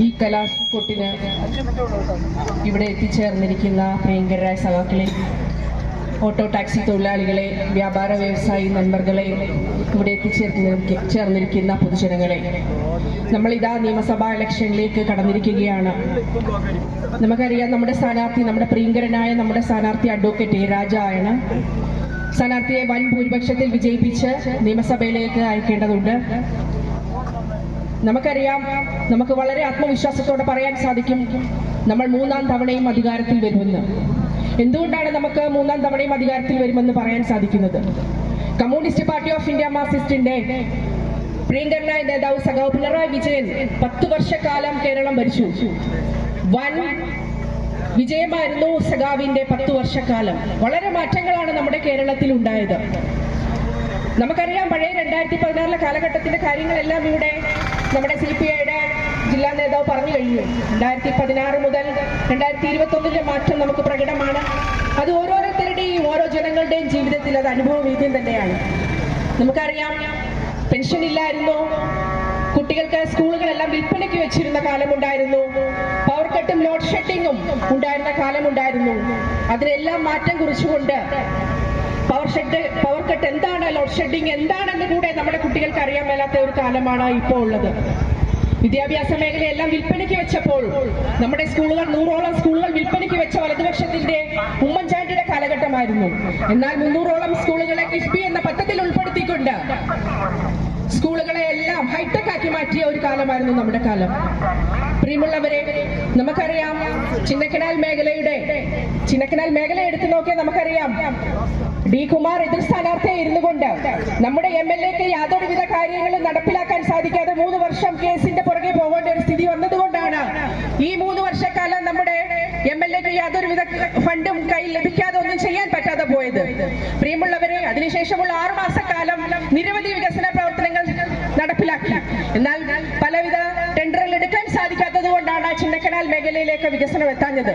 ഈ കലാകൊട്ടിന് ഇവിടെ എത്തിച്ചേർന്നിരിക്കുന്ന പ്രിയങ്കരായ സഖാക്കളെ, ഓട്ടോ ടാക്സി തൊഴിലാളികളെ, വ്യാപാര വ്യവസായി നൻപർകളെ, ഇവിടെ എത്തിച്ചേർന്നിരിക്കുന്ന പൊതുജനങ്ങളെ, നമ്മളിതാ നിയമസഭാ ഇലക്ഷനിലേക്ക് കടന്നിരിക്കുകയാണ്. നമുക്കറിയാം, നമ്മുടെ സ്ഥാനാർത്ഥി, നമ്മുടെ പ്രിയങ്കരനായ നമ്മുടെ സ്ഥാനാർത്ഥി അഡ്വക്കേറ്റ് എ രാജ ആണ്. സ്ഥാനാർത്ഥിയെ വൻ ഭൂരിപക്ഷത്തിൽ വിജയിപ്പിച്ച് നിയമസഭയിലേക്ക് അയക്കേണ്ടതുണ്ട്. നമുക്കറിയാം, നമുക്ക് വളരെ ആത്മവിശ്വാസത്തോടെ പറയാൻ സാധിക്കും, നമ്മൾ 3ാം തവണയും അധികാരത്തിൽ വരുമെന്ന്. എന്തുകൊണ്ടാണ് നമുക്ക് 3ാം തവണയും അധികാരത്തിൽ വരുമെന്ന് പറയാൻ സാധിക്കുന്നത്? കമ്മ്യൂണിസ്റ്റ് പാർട്ടി ഓഫ് ഇന്ത്യ മാർക്സിസ്റ്റിന്റെ പ്രിയങ്കരനായ നേതാവ് സഖാവ് പിണറായി വിജയൻ 10 വർഷക്കാലം കേരളം ഭരിച്ചു. വൻ വിജയമായിരുന്നു സഖാവിന്റെ 10 വർഷക്കാലം. വളരെ മാറ്റങ്ങളാണ് നമ്മുടെ കേരളത്തിൽ ഉണ്ടായത്. നമുക്കറിയാം, പഴയ 2016 കാലഘട്ടത്തിന്റെ കാര്യങ്ങളെല്ലാം ഇവിടെ നമ്മുടെ CPIയുടെ ജില്ലാ നേതാവ് പറഞ്ഞു കഴിഞ്ഞു. 2016 മുതൽ 2021 മാറ്റം നമുക്ക് പ്രകടമാണ്. അത് ഓരോരുത്തരുടെയും ഓരോ ജനങ്ങളുടെയും ജീവിതത്തിൽ അത് അനുഭവവേദ്യം തന്നെയാണ്. നമുക്കറിയാം, പെൻഷൻ ഇല്ലായിരുന്നു, കുട്ടികൾക്ക് സ്കൂളുകളെല്ലാം വിൽപ്പനയ്ക്ക് വെച്ചിരുന്ന കാലമുണ്ടായിരുന്നു, പവർ കട്ടും ലോഡ് ഷെഡിങ്ങും ഉണ്ടായിരുന്ന കാലമുണ്ടായിരുന്നു. അതിനെല്ലാം മാറ്റം കുറിച്ചുകൊണ്ട് പവർ കട്ട് എന്താണ്, ലോഡ് ഷെഡിങ് എന്താണെന്ന് കൂടെ നമ്മുടെ കുട്ടികൾക്ക് അറിയാൻ മേലാത്ത ഒരു കാലമാണ് ഇപ്പോൾ ഉള്ളത്. വിദ്യാഭ്യാസ മേഖലയെല്ലാം വിൽപ്പനയ്ക്ക് വെച്ചപ്പോൾ നമ്മുടെ സ്കൂളുകൾ 100ഓളം സ്കൂളുകൾ വിൽപ്പനയ്ക്ക് വെച്ച വലതുപക്ഷത്തിന്റെ ഉമ്മൻചാണ്ടിയുടെ കാലഘട്ടമായിരുന്നു. എന്നാൽ 300ഓളം സ്കൂളുകളെ കിഫ്ബി എന്ന പദ്ധതിയിൽ ഉൾപ്പെടുത്തിക്കൊണ്ട് സ്കൂളുകളെ എല്ലാം ഹൈടെക് ആക്കി മാറ്റിയ ഒരു കാലമായിരുന്നു നമ്മുടെ കാലം. പ്രിയമുള്ളവരെ, നമുക്കറിയാം, ചിന്നക്കനാൽ മേഖല എടുത്തു നോക്കിയാൽ നമുക്കറിയാം, D. കുമാർ എതിർ സ്ഥാനാർത്ഥിയെ ഇരുന്നു കൊണ്ട് നമ്മുടെ MLAക്ക് യാതൊരുവിധ കാര്യങ്ങളും നടപ്പിലാക്കാൻ സാധിക്കാതെ 3 വർഷം കേസിന്റെ പുറകെ പോകേണ്ട ഒരു സ്ഥിതി വന്നതുകൊണ്ടാണ് ഈ 3 വർഷക്കാലം നമ്മുടെ MLAക്ക് യാതൊരുവിധ ഫണ്ടും കയ്യിൽ ലഭിക്കാതെ ഒന്നും ചെയ്യാൻ പറ്റാതെ പോയത്. പ്രിയമുള്ളവരെ, അതിനുശേഷമുള്ള 6 മാസക്കാലം നിരവധി വികസന പ്രവർത്തനങ്ങൾ നടപ്പിലാക്കി. എന്നാൽ പലവിധ ടെൻഡറുകൾ എടുക്കാൻ സാധിക്കാത്തത് കൊണ്ടാണ് ചിന്നക്കനാൽ മേഖലയിലേക്ക് വികസനം എത്താഞ്ഞത്.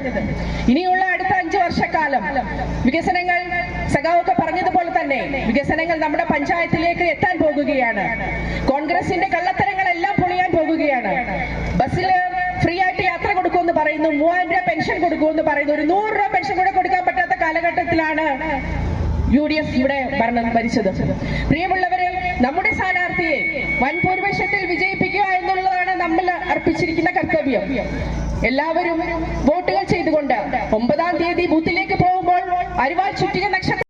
ഇനിയുള്ള അടുത്ത 5 വർഷക്കാലം വികസനങ്ങൾ, സഖാവൊക്കെ പറഞ്ഞതുപോലെ തന്നെ, വികസനങ്ങൾ നമ്മുടെ പഞ്ചായത്തിലേക്ക് എത്താൻ പോകുകയാണ്. കോൺഗ്രസിന്റെ കള്ളത്തരങ്ങളെല്ലാം പൊളിയാൻ പോകുകയാണ്. ബസ്സിൽ ഫ്രീ ആയിട്ട് യാത്ര കൊടുക്കുമെന്ന് പറയുന്നു, 3000 രൂപ പെൻഷൻ കൊടുക്കുമെന്ന് പറയുന്നു. ഒരു 100 രൂപ പെൻഷൻ കൂടെ കൊടുക്കാൻ പറ്റാത്ത കാലഘട്ടത്തിലാണ് UDF ഇവിടെ ഭരിച്ചത്. പ്രിയമുള്ളവരെ, നമ്മുടെ സ്ഥാനാർത്ഥിയെ വൻ ഭൂരിപക്ഷത്തിൽ വിജയിപ്പിക്കുക എന്നുള്ളതാണ് നമ്മൾ അർപ്പിച്ചിരിക്കുന്ന കർത്തവ്യം. എല്ലാവരും വോട്ടുകൾ ചെയ്തുകൊണ്ട് 9ാം തീയതി ബൂത്തിലേക്ക് പോകുമ്പോൾ അരിവാൾ ചുറ്റിക നക്ഷത്രം